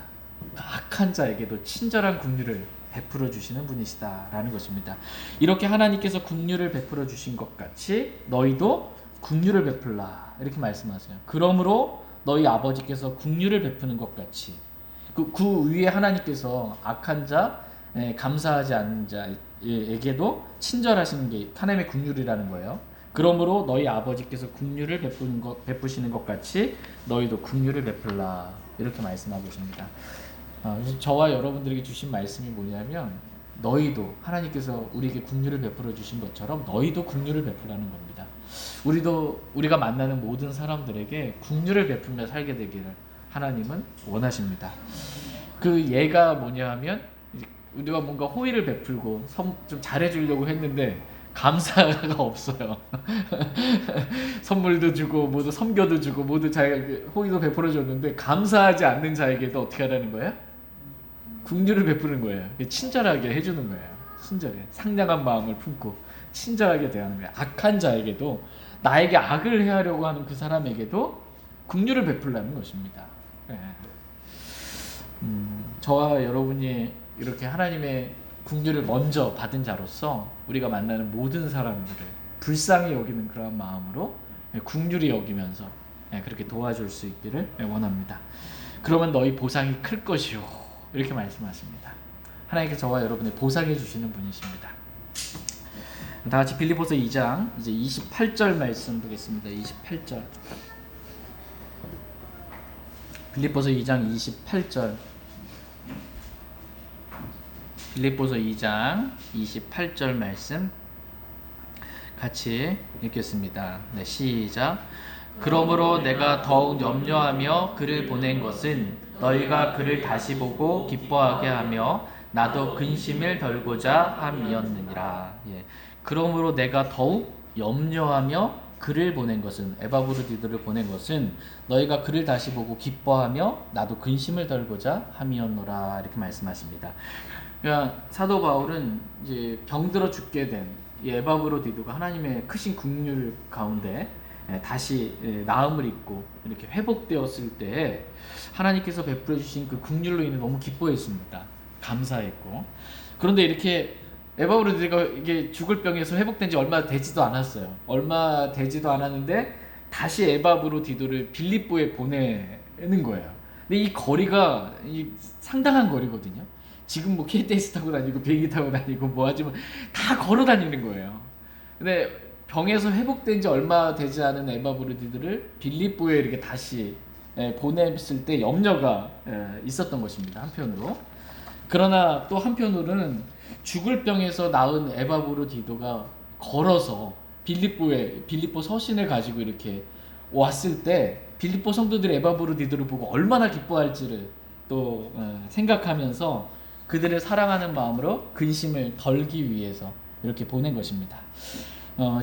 악한 자에게도 친절한 긍휼을 베풀어 주시는 분이시다라는 것입니다. 이렇게 하나님께서 긍휼을 베풀어 주신 것 같이 너희도 긍휼을 베풀라 이렇게 말씀하세요. 그러므로 너희 아버지께서 긍휼을 베푸는 것 같이 그 위에 하나님께서 악한 자, 감사하지 않는 자에게도 친절하시는 게 하나님의 긍휼이라는 거예요. 그러므로 너희 아버지께서 긍휼을 베푸시는 것 같이 너희도 긍휼을 베풀라 이렇게 말씀하고 계십니다. 그래서 저와 여러분들에게 주신 말씀이 뭐냐면 너희도 하나님께서 우리에게 긍휼을 베풀어 주신 것처럼 너희도 긍휼을 베풀라는 겁니다. 우리가 만나는 모든 사람들에게 긍휼을 베풀며 살게 되기를 하나님은 원하십니다. 그 예가 뭐냐 하면 우리가 뭔가 호의를 베풀고 좀 잘해주려고 했는데 감사가 없어요. 선물도 주고 모두 섬겨도 주고 모두 호의도 베풀어 줬는데 감사하지 않는 자에게도 어떻게 하라는 거예요? 긍휼을 베푸는 거예요. 친절하게 해주는 거예요. 친절해. 상냥한 마음을 품고 친절하게 대하는 거예요. 악한 자에게도 나에게 악을 해하려고 하는 그 사람에게도 긍휼을 베풀라는 것입니다. 저와 여러분이 이렇게 하나님의 긍휼을 먼저 받은 자로서 우리가 만나는 모든 사람들을 불쌍히 여기는 그런 마음으로 긍휼히 여기면서 그렇게 도와줄 수 있기를 원합니다. 그러면 너희 보상이 클 것이요 이렇게 말씀하십니다. 하나님께서 저와 여러분을 보상해 주시는 분이십니다. 다 같이 빌립보서 2장 이제 28절 말씀 보겠습니다. 28절. 빌립보서 2장 28절. 빌립보서 2장 28절 말씀 같이 읽겠습니다. 네, 시작. 그러므로 내가 더욱 염려하며 그를 보낸 것은 너희가 그를 다시 보고 기뻐하게 하며 나도 근심을 덜고자 함이었느니라. 예. 그러므로 내가 더욱 염려하며 그를 보낸 것은 에바브로디도를 보낸 것은 너희가 그를 다시 보고 기뻐하며 나도 근심을 덜고자 함이었노라 이렇게 말씀하십니다. 그러니까 사도 바울은 이제 병들어 죽게 된 이 에바브로디도가 하나님의 크신 긍휼 가운데 다시 나음을 입고 이렇게 회복되었을 때 하나님께서 베풀어 주신 그 긍휼로 인해 너무 기뻐했습니다. 감사했고. 그런데 이렇게 에바브로디도가 이게 죽을 병에서 회복된 지 얼마 되지도 않았어요. 얼마 되지도 않았는데 다시 에바브로디도를 빌립보에 보내는 거예요. 근데 이 거리가 상당한 거리거든요. 지금 뭐 KTX 타고 다니고 비행기 타고 다니고 뭐 하지만 다 걸어 다니는 거예요. 근데 병에서 회복된 지 얼마 되지 않은 에바브로디도를 빌립보에 이렇게 다시 보냈을 때 염려가 있었던 것입니다. 한편으로. 그러나 또 한편으로는 죽을 병에서 나은 에바브로디도가 걸어서 빌립보 서신을 가지고 이렇게 왔을 때 빌립보 성도들이 에바브로디도를 보고 얼마나 기뻐할지를 또 생각하면서 그들을 사랑하는 마음으로 근심을 덜기 위해서 이렇게 보낸 것입니다.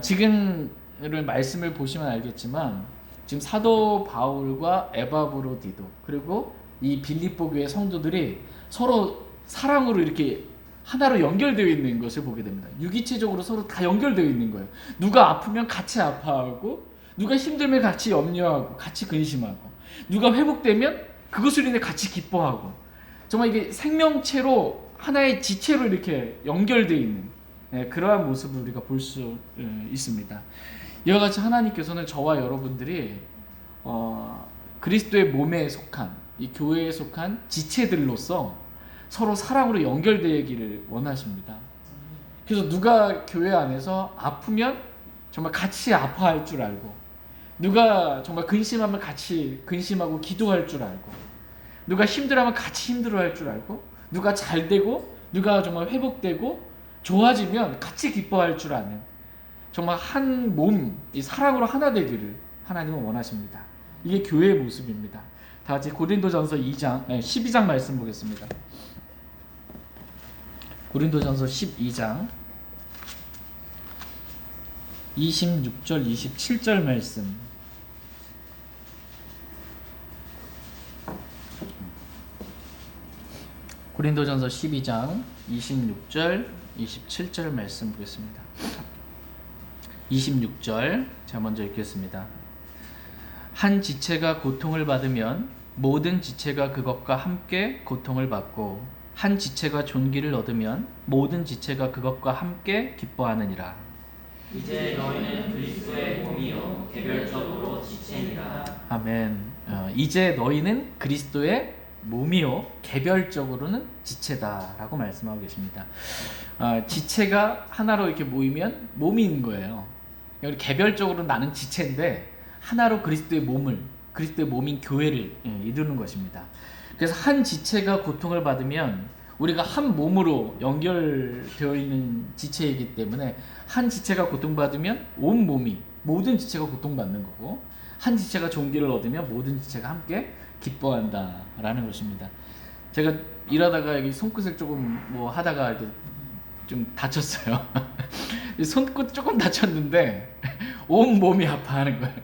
지금의 말씀을 보시면 알겠지만 지금 사도 바울과 에바브로디도 그리고 이 빌립보 교회 성도들이 서로 사랑으로 이렇게 하나로 연결되어 있는 것을 보게 됩니다. 유기체적으로 서로 다 연결되어 있는 거예요. 누가 아프면 같이 아파하고 누가 힘들면 같이 염려하고 같이 근심하고 누가 회복되면 그것을 인해 같이 기뻐하고 정말 이게 생명체로 하나의 지체로 이렇게 연결되어 있는 그러한 모습을 우리가 볼 수 있습니다. 이와 같이 하나님께서는 저와 여러분들이 그리스도의 몸에 속한 이 교회에 속한 지체들로서 서로 사랑으로 연결되기를 원하십니다. 그래서 누가 교회 안에서 아프면 정말 같이 아파할 줄 알고, 누가 정말 근심하면 같이 근심하고 기도할 줄 알고, 누가 힘들어하면 같이 힘들어할 줄 알고, 누가 잘 되고 누가 정말 회복되고 좋아지면 같이 기뻐할 줄 아는, 정말 한 몸, 이 사랑으로 하나 되기를 하나님은 원하십니다. 이게 교회의 모습입니다. 다 같이 고린도전서 12장 말씀 보겠습니다. 고린도전서 12장 26절 27절 말씀. 고린도전서 12장 26절 27절 말씀 보겠습니다. 26절 제가 먼저 읽겠습니다. 한 지체가 고통을 받으면 모든 지체가 그것과 함께 고통을 받고, 한 지체가 존귀를 얻으면 모든 지체가 그것과 함께 기뻐하느니라. 이제 너희는 그리스도의 몸이요 개별적으로 지체니라. 아멘. 이제 너희는 그리스도의 몸이요 개별적으로는 지체다라고 말씀하고 계십니다. 지체가 하나로 이렇게 모이면 몸이 있는 거예요. 개별적으로 나는 지체인데 하나로 그리스도의 몸인 교회를 이루는 것입니다. 그래서 한 지체가 고통을 받으면 우리가 한 몸으로 연결되어 있는 지체이기 때문에 한 지체가 고통받으면 온 몸이, 모든 지체가 고통받는 거고, 한 지체가 존귀를 얻으면 모든 지체가 함께 기뻐한다라는 것입니다. 제가 일하다가 여기 손끝을 조금 하다가 이렇게 좀 다쳤어요. 손끝 조금 다쳤는데 온 몸이 아파하는 거예요.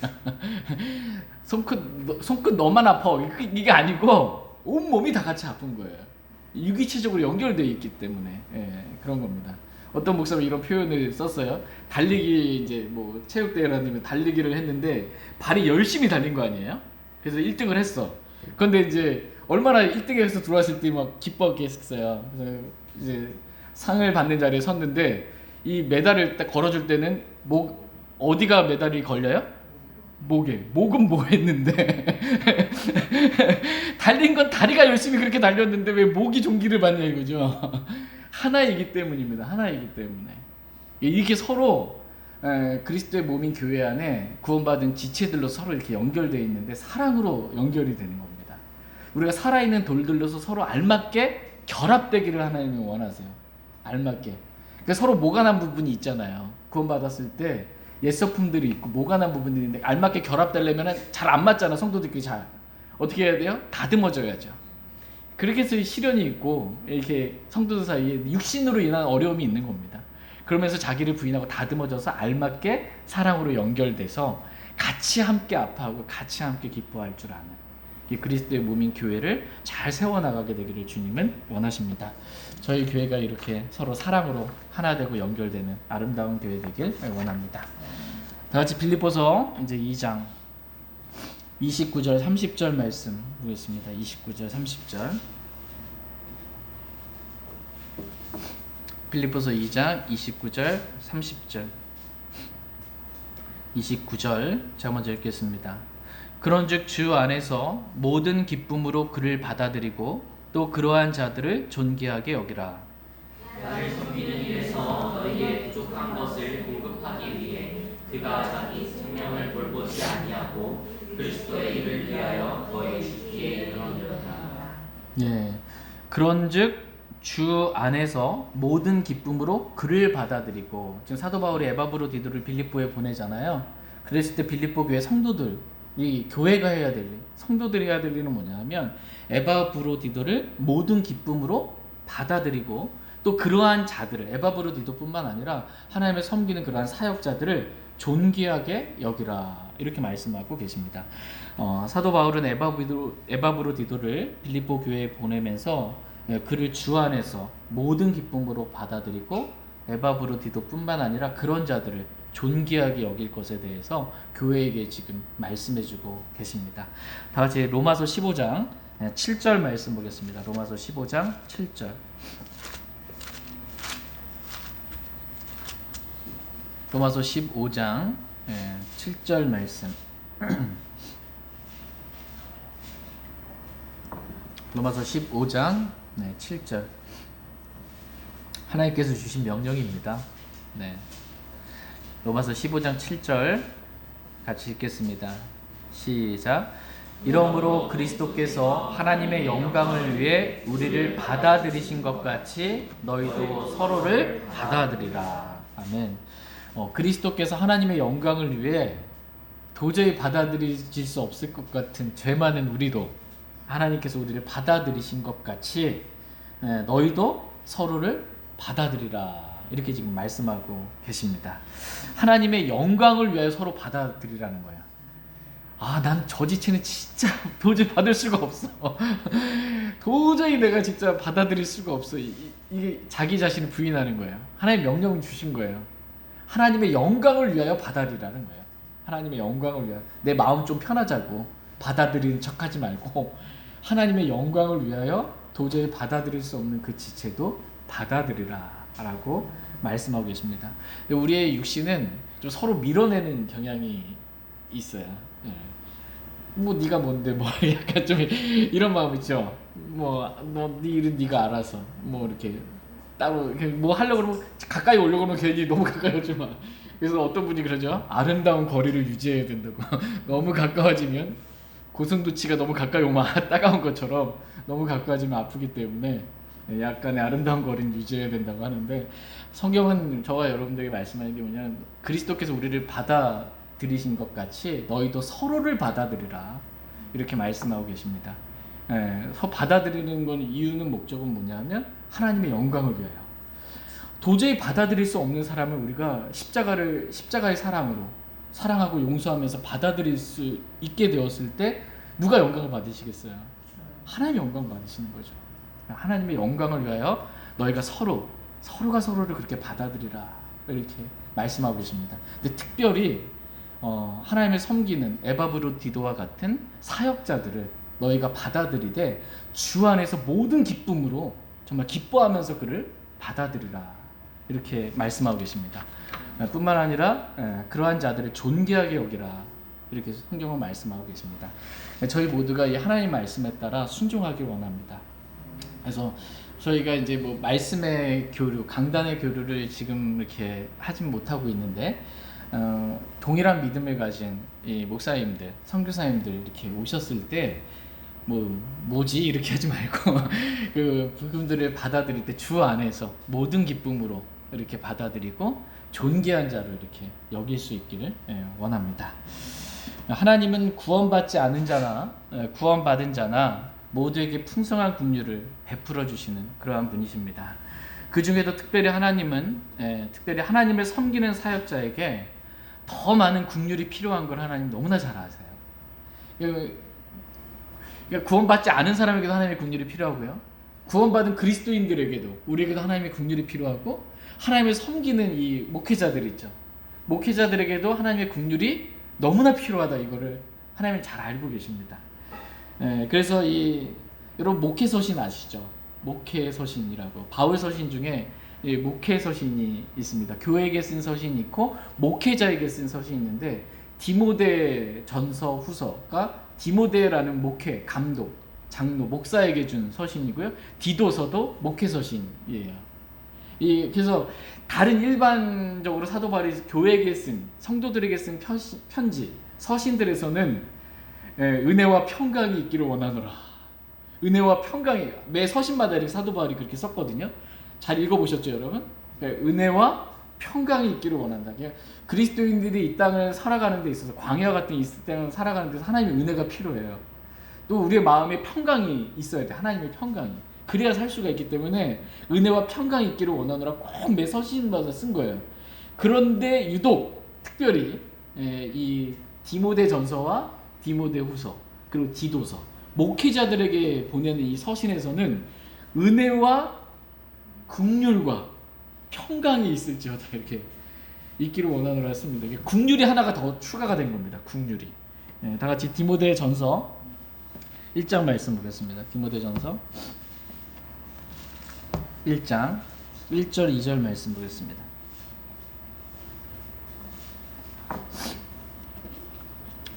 손끝 너만 아파, 이게 아니고 온 몸이 다 같이 아픈 거예요. 유기체적으로 연결되어 있기 때문에 그런 겁니다. 어떤 목사가 이런 표현을 썼어요. 달리기 이제 체육대회라든지 달리기를 했는데 발이 열심히 달린 거 아니에요? 그래서 1등을 했어. 그런데 이제 얼마나 1등에서 들어왔을 때 막 기뻐했겠어요. 그래서 이제 상을 받는 자리에 섰는데 이 메달을 딱 걸어줄 때는 어디가 메달이 걸려요? 목은 뭐 했는데 달린 건 다리가 열심히 그렇게 달렸는데 왜 목이 존귀를 받냐 이거죠. 하나이기 때문입니다. 하나이기 때문에 이게 서로 그리스도의 몸인 교회 안에 구원받은 지체들로 서로 이렇게 연결되어 있는데 사랑으로 연결이 되는 겁니다. 우리가 살아있는 돌들로서 서로 알맞게 결합되기를 하나님이 원하세요. 알맞게. 그러니까 서로 모가난 부분이 있잖아요. 구원받았을 때 옛서품들이 있고 모가난 부분들이 있는데 알맞게 결합되려면 잘 안 맞잖아. 성도들끼리 잘. 어떻게 해야 돼요? 다듬어져야죠. 그렇게 해서 시련이 있고 이렇게 성도들 사이에 육신으로 인한 어려움이 있는 겁니다. 그러면서 자기를 부인하고 다듬어져서 알맞게 사랑으로 연결돼서 같이 함께 아파하고 같이 함께 기뻐할 줄 아는 이 그리스도의 몸인 교회를 잘 세워나가게 되기를 주님은 원하십니다. 저희 교회가 이렇게 서로 사랑으로 하나 되고 연결되는 아름다운 교회 되길 원합니다. 다 같이 빌립보서 이제 2장 29절 30절 말씀 보겠습니다. 29절 30절. 빌립보서 2장 29절 30절. 29절 제가 먼저 읽겠습니다. 그런즉 주 안에서 모든 기쁨으로 그를 받아들이고 또 그러한 자들을 존귀하게 여기라. 나를 섬기는 일에서 너희의 부족한 것을 공급하기 위해 그가 자기 생명을 돌보지 아니하고 그리스도의 일을 위하여 거의 죽기에 이르렀느니라. 예. 그런즉 주 안에서 모든 기쁨으로 그를 받아들이고, 지금 사도 바울이 에바브로디도를 빌립보에 보내잖아요. 그랬을 때 빌립보 교회 성도들, 이 교회가 해야 될 일, 성도들이 해야 될 일은 뭐냐면 에바브로디도를 모든 기쁨으로 받아들이고 또 그러한 자들을, 에바브로디도뿐만 아니라 하나님을 섬기는 그러한 사역자들을 존귀하게 여기라, 이렇게 말씀하고 계십니다. 사도 바울은 에바브로디도를 빌립보 교회에 보내면서 그를 주 안에서 모든 기쁨으로 받아들이고 에바브로디도뿐만 아니라 그런 자들을 존귀하게 여길 것에 대해서 교회에게 지금 말씀해주고 계십니다. 다 같이 로마서 15장 7절 말씀 보겠습니다. 로마서 15장 7절. 로마서 15장 7절 말씀. 로마서 15장 7절. 하나님께서 주신 명령입니다. 네. 로마서 15장 7절 같이 읽겠습니다. 시작. 이러므로 그리스도께서 하나님의 영광을 위해 우리를 받아들이신 것 같이 너희도 서로를 받아들이라. 아멘. 그리스도께서 하나님의 영광을 위해 도저히 받아들일 수 없을 것 같은 죄 많은 우리도 하나님께서 우리를 받아들이신 것 같이 너희도 서로를 받아들이라. 이렇게 지금 말씀하고 계십니다. 하나님의 영광을 위하여 서로 받아들이라는 거예요. 난 저 지체는 진짜 도저히 받을 수가 없어. 도저히 내가 진짜 받아들일 수가 없어. 이게 자기 자신을 부인하는 거예요. 하나님 명령을 주신 거예요. 하나님의 영광을 위하여 받아들이라는 거예요. 하나님의 영광을 위하여 내 마음 좀 편하자고 받아들이는 척하지 말고 하나님의 영광을 위하여 도저히 받아들일 수 없는 그 지체도 받아들이라 라고 말씀하고 계십니다. 우리의 육신은 좀 서로 밀어내는 경향이 있어요. 뭐 네가 뭔데 뭐 약간 좀 이런 마음 있죠. 뭐 네 일은 네가 알아서 뭐 이렇게 따로 뭐 하려고 그러면 가까이 오려고 하면 괜히 너무 가까이 오지 마. 그래서 어떤 분이 그러죠. 아름다운 거리를 유지해야 된다고. 너무 가까워지면 고슴도치가 너무 가까이 오면 따가운 것처럼 너무 가까워지면 아프기 때문에 약간의 아름다운 거리는 유지해야 된다고 하는데, 성경은 저와 여러분들에게 말씀하는 게 뭐냐면 그리스도께서 우리를 받아들이신 것 같이 너희도 서로를 받아들이라 이렇게 말씀하고 계십니다. 받아들이는 건 이유는 목적은 뭐냐면 하나님의 영광을 위하여. 도저히 받아들일 수 없는 사람을 우리가 십자가의 사랑으로 사랑하고 용서하면서 받아들일 수 있게 되었을 때 누가 영광을 받으시겠어요? 하나님의 영광 받으시는 거죠. 하나님의 영광을 위하여 너희가 서로가 서로를 그렇게 받아들이라 이렇게 말씀하고 계십니다. 근데 특별히 하나님을 섬기는 에바브로디도와 같은 사역자들을 너희가 받아들이되 주 안에서 모든 기쁨으로 정말 기뻐하면서 그를 받아들이라 이렇게 말씀하고 계십니다. 뿐만 아니라 그러한 자들을 존귀하게 여기라 이렇게 성경은 말씀하고 계십니다. 저희 모두가 이 하나님 말씀에 따라 순종하길 원합니다. 그래서 저희가 이제 뭐 말씀의 교류, 강단의 교류를 지금 이렇게 하진 못하고 있는데 동일한 믿음을 가진 이 목사님들, 선교사님들 이렇게 오셨을 때 뭐지 이렇게 하지 말고 그분들을 받아들일 때 주 안에서 모든 기쁨으로 이렇게 받아들이고 존귀한 자를 이렇게 여길 수 있기를 원합니다. 하나님은 구원받지 않은 자나 구원받은 자나 모두에게 풍성한 긍휼을 베풀어 주시는 그러한 분이십니다. 그 중에도 특별히 하나님을 섬기는 사역자에게 더 많은 긍휼이 필요한 걸 하나님 너무나 잘 아세요. 그러니까 구원받지 않은 사람에게도 하나님의 긍휼이 필요하고요. 구원받은 그리스도인들에게도 우리에게도 하나님의 긍휼이 필요하고 하나님을 섬기는 이 목회자들 있죠. 목회자들에게도 하나님의 긍휼이 너무나 필요하다. 이거를 하나님은 잘 알고 계십니다. 그래서 여러분 목회서신 아시죠? 목회서신이라고 바울서신 중에 목회서신이 있습니다. 교회에게 쓴 서신이 있고 목회자에게 쓴 서신이 있는데 디모데 전서 후서가 디모데라는 목회 감독 장로 목사에게 준 서신이고요. 디도서도 목회서신이에요. 그래서 다른 일반적으로 사도 바울이 교회에게 쓴 성도들에게 쓴 편지 서신들에서는 은혜와 평강이 있기를 원하노라. 은혜와 평강이 매 서신마다 이렇게 사도 바울이 그렇게 썼거든요. 잘 읽어보셨죠, 여러분? 은혜와 평강이 있기를 원한다. 그리스도인들이 이 땅을 살아가는 데 있어서 광야 같은 이 땅을 살아가는 데서 하나님의 은혜가 필요해요. 또 우리의 마음에 평강이 있어야 돼. 하나님의 평강이. 그래야 살 수가 있기 때문에 은혜와 평강이 있기를 원하노라 꼭 매 서신마다 쓴 거예요. 그런데 유독 특별히 이 디모데 전서와 디모데 후서 그리고 디도서 목회자들에게 보내는 이 서신에서는 은혜와 긍휼과 평강이 있을지어다 이렇게 있기를 원하노라 했습니다. 긍휼이 하나가 더 추가가 된 겁니다. 긍휼이. 다 같이 디모데 전서 1장 말씀 보겠습니다. 디모데 전서 1장 1절 2절 말씀 보겠습니다.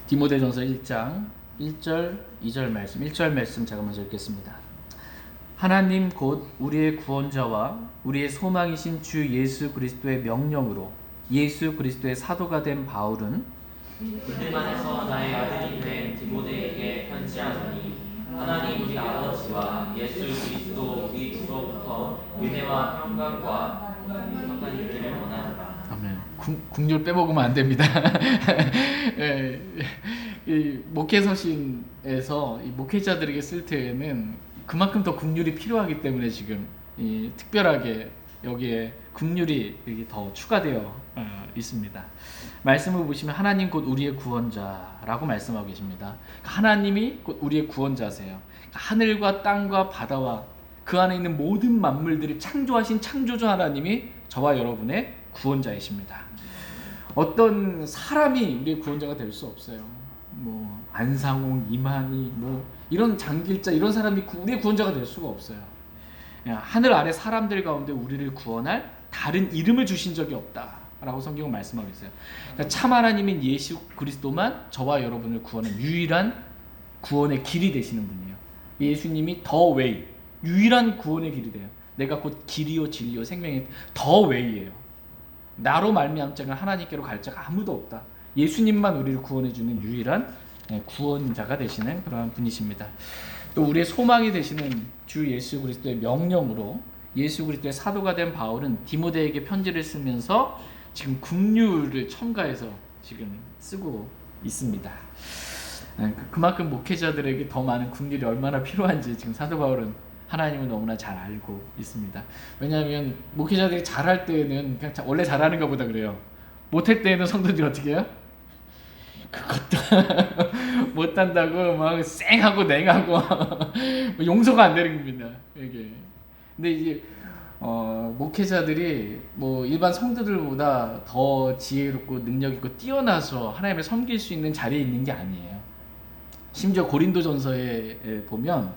디모데전서 1장 1절 2절 말씀 1절 말씀 제가 먼저 읽겠습니다. 하나님 곧 우리의 구원자와 우리의 소망이신 주 예수 그리스도의 명령으로 예수 그리스도의 사도가 된 바울은 그들만에서 나의 아들이 된 디모데에게 편지하노니 하나님 우리 아버지와 예수 그리스도 우리 주로부터 은혜와 평강과 평강이 있기를 원하노라. 아멘. 국률 빼먹으면 안 됩니다. 예, 이 목회서신에서 이 목회자들에게 쓸 때에는 그만큼 더 국률이 필요하기 때문에 지금 이 특별하게 여기에 국률이 여기 더 추가되어 있습니다. 말씀을 보시면 하나님 곧 우리의 구원자라고 말씀하고 계십니다. 하나님이 곧 우리의 구원자세요. 하늘과 땅과 바다와 그 안에 있는 모든 만물들을 창조하신 창조주 하나님이 저와 여러분의 구원자이십니다. 어떤 사람이 우리의 구원자가 될 수 없어요. 뭐 안상홍, 이만희, 뭐 이런 장길자 이런 사람이 우리의 구원자가 될 수가 없어요. 하늘 아래 사람들 가운데 우리를 구원할 다른 이름을 주신 적이 없다라고 성경은 말씀하고 있어요. 그러니까 참 하나님인 예수 그리스도만 저와 여러분을 구하는 유일한 구원의 길이 되시는 분이에요. 예수님이 더 웨이, 유일한 구원의 길이 돼요. 내가 곧 길이요 진리요 생명이 더 웨이예요. 나로 말미암지 않은 하나님께로 갈 자가 아무도 없다. 예수님만 우리를 구원해 주는 유일한 구원자가 되시는 그러한 분이십니다. 또 우리의 소망이 되시는 주 예수 그리스도의 명령으로 예수 그리스도의 사도가 된 바울은 디모데에게 편지를 쓰면서 지금 국률을 첨가해서 지금 쓰고 있습니다. 그만큼 목회자들에게 더 많은 국률이 얼마나 필요한지 지금 사도 바울은 하나님을 너무나 잘 알고 있습니다. 왜냐하면 목회자들이 잘할 때는 그냥 원래 잘하는 것보다 그래요. 못할 때에는 성도들이 어떻게 해요? 그것도 못한다고 막 쌩하고 냉하고 용서가 안 되는 겁니다. 이게. 근데 이제 목회자들이 뭐 일반 성도들보다 더 지혜롭고 능력 있고 뛰어나서 하나님을 섬길 수 있는 자리에 있는 게 아니에요. 심지어 고린도전서에 보면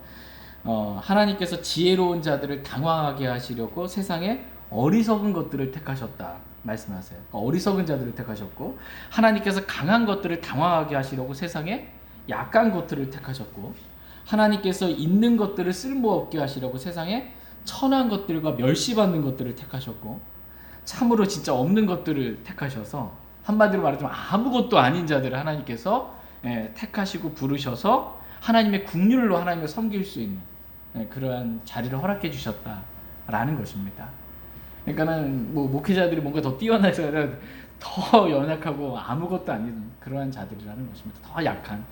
하나님께서 지혜로운 자들을 당황하게 하시려고 세상에 어리석은 것들을 택하셨다 말씀하세요. 그러니까 어리석은 자들을 택하셨고 하나님께서 강한 것들을 당황하게 하시려고 세상에 약한 것들을 택하셨고 하나님께서 있는 것들을 쓸모없게 하시려고 세상에 천한 것들과 멸시받는 것들을 택하셨고 참으로 진짜 없는 것들을 택하셔서 한마디로 말하자면 아무것도 아닌 자들을 하나님께서 택하시고 부르셔서 하나님의 국률로 하나님을 섬길 수 있는 그러한 자리를 허락해 주셨다라는 것입니다. 그러니까는 뭐 목회자들이 뭔가 더 뛰어나서 더 연약하고 아무것도 아닌 그러한 자들이라는 것입니다. 더 약한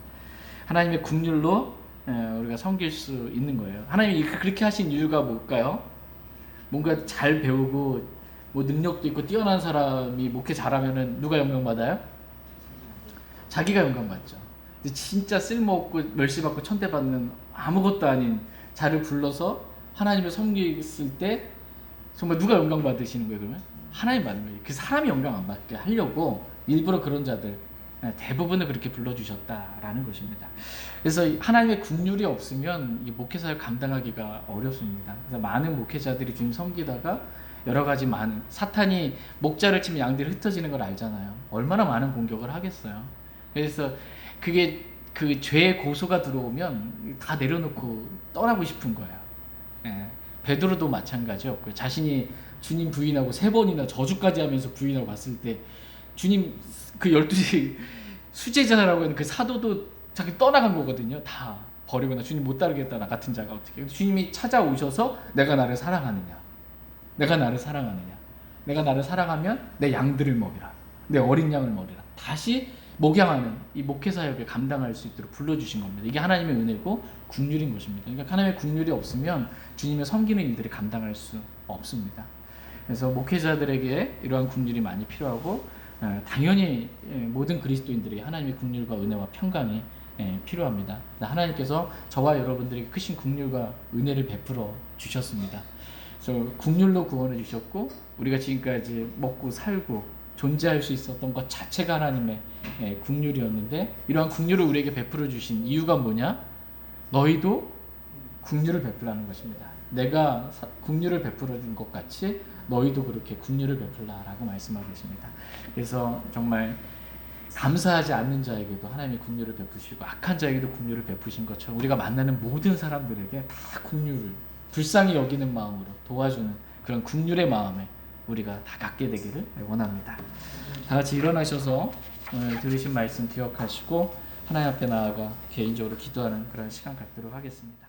하나님의 국률로 우리가 섬길 수 있는 거예요. 하나님이 그렇게 하신 이유가 뭘까요? 뭔가 잘 배우고 뭐 능력도 있고 뛰어난 사람이 목회 잘하면은 누가 영광 받아요? 자기가 영광 받죠. 근데 진짜 쓸모없고 멸시받고 천대받는 아무것도 아닌 자를 불러서 하나님을 섬겼을 때 정말 누가 영광 받으시는 거예요? 그러면 하나님 받는 거예요. 그 사람이 영광 안 받게 하려고 일부러 그런 자들 대부분을 그렇게 불러주셨다라는 것입니다. 그래서 하나님의 국률이 없으면 이 목회사를 감당하기가 어렵습니다. 그래서 많은 목회자들이 주님 섬기다가 여러 가지 많은 사탄이 목자를 치면 양들이 흩어지는 걸 알잖아요. 얼마나 많은 공격을 하겠어요. 그래서 그게 그 죄의 고소가 들어오면 다 내려놓고 떠나고 싶은 거예요. 베드로도 마찬가지였고요. 자신이 주님 부인하고 3번이나 저주까지 하면서 부인하고 갔을 때 주님 그 12 수제자라고 하는 그 사도도 자기 떠나간 거거든요. 다 버리거나 주님 못 따르겠다 나 같은 자가 어떻게. 주님이 찾아오셔서 내가 나를 사랑하느냐. 내가 나를 사랑하느냐. 내가 나를 사랑하면 내 양들을 먹이라. 내 어린 양을 먹이라. 다시 목양하는 이 목회 사역을 감당할 수 있도록 불러주신 겁니다. 이게 하나님의 은혜고 국률인 것입니다. 그러니까 하나님의 국률이 없으면 주님의 섬기는 일들이 감당할 수 없습니다. 그래서 목회자들에게 이러한 국률이 많이 필요하고 당연히 모든 그리스도인들에게 하나님의 국률과 은혜와 평강이 필요합니다. 하나님께서 저와 여러분들에게 크신 국률과 은혜를 베풀어 주셨습니다. 그래서 국률로 구원해 주셨고 우리가 지금까지 먹고 살고 존재할 수 있었던 것 자체가 하나님의 국률이었는데 이러한 국률을 우리에게 베풀어 주신 이유가 뭐냐? 너희도 국률을 베풀라는 것입니다. 내가 국률을 베풀어 준 것 같이 너희도 그렇게 국률을 베풀라라고 말씀하고 계십니다. 그래서 정말 감사하지 않는 자에게도 하나님이 국률을 베푸시고 악한 자에게도 국률을 베푸신 것처럼 우리가 만나는 모든 사람들에게 다 국률을 불쌍히 여기는 마음으로 도와주는 그런 긍휼의 마음에 우리가 다 갖게 되기를 원합니다. 다 같이 일어나셔서 오늘 들으신 말씀 기억하시고 하나님 앞에 나아가 개인적으로 기도하는 그런 시간 갖도록 하겠습니다.